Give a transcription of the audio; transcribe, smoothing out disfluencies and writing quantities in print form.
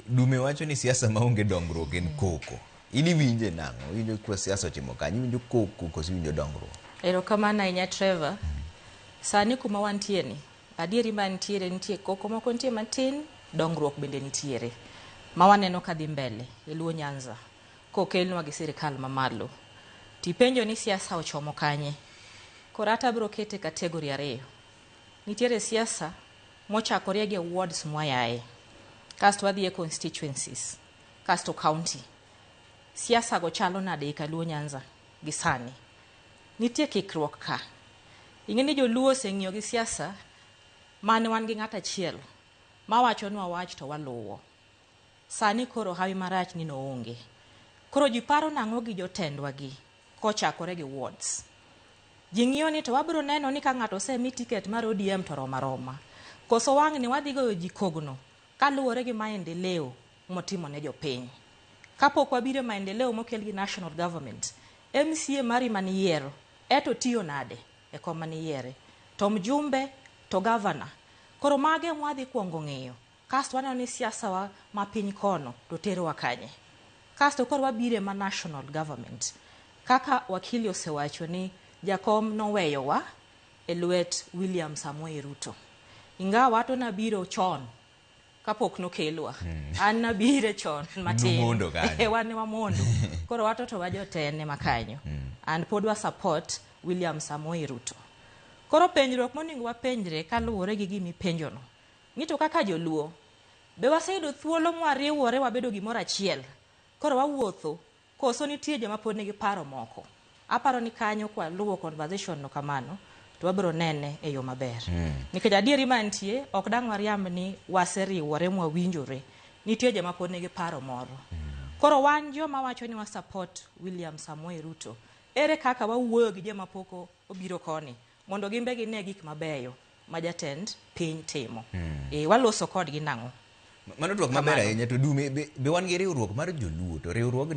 Dume wacho ni siasa maonge dongruok en koko. Ini winje nang'o? Winjo kwa siasa otimo kanyo, winjo koko koso winjo dongruok. Erokamano ahinya Trevor. Sani kuma wantie ni, adieri mantiere nitie koko moko nitie matin, dongruok bende nitiere. Ma waneno kadhi mbele e Luo Nyanza. Kokelnwa gi sirikal mamalo. Tipenjo ni siasa ochomo kanye. Korata biro kete kategori ariyo. Nitiere siasa mochakore gi wards mwayae. Kasto wadhi e constituencies. Kasto county. Siasa go chalo nade ka Luo Nyanza gi sani. Nitie kikruok ka. Ing'eni joluo oseng'iyo gi siasa mane wan gi ng'ata achiel mawacho nwa wach to waluwo. Sani koro hawi marach ni no onge. Koro ji paro nang'o gi jotendwa gi kochakore gi wards. Ji ng'iyo ni to wabiro neno ni ka ng'ato osemi tiket mar ODM to roma. Koso wang' ni wadhi goyo ji kogno kaluwore gi maendeleo motimo ne jopiny. Kapok wabiro maendeleo mokel gi national government, MCA mari maniyiero eto tiyo nade e koma niyiere, to mjumbe to governor. Koro mage mwadhi kuongo ng'iyo. Kasto waneno ni siasa wa mapiny kono to tero wakanye. Kasto koro wabire ma national government. Kaka wakili osewacho ni jakom noweyowa e lwet William Samoei Ruto. Ingawa to nabiro chon kapok nokelwa. An nabire chon matin. Wane wamondo. Koro watoto wajotene makanyo. And podwa support William Samoei Ruto. Koro penjruok monego wapenjre kaluwore gi gimi penjono. Nito kaka joluo. Be waseyudo thuolo mwariwore wabedo gimoro achiel. Koro wawuotho koso nitie joma pod nigi paro moko. Aparo ni kanyo kwa luwo conversation no kamano to wabiro nene e yo maber. Nikech adieri mantie ok dang' wariamb ni waseriwore mwawinjore. Nitie joma pod nigi paro moro. Koro wan joma wacho ni wa support William Samoei Ruto. Ere kaka wawuoyo gi joma poko obiro koni mondo gimbe gine gik mabeyo ma jatend piny timo. Waloso kodgi nang'o. Mano duok maber ahinya to dume be wan gi riwruok mar joluo to riwruogni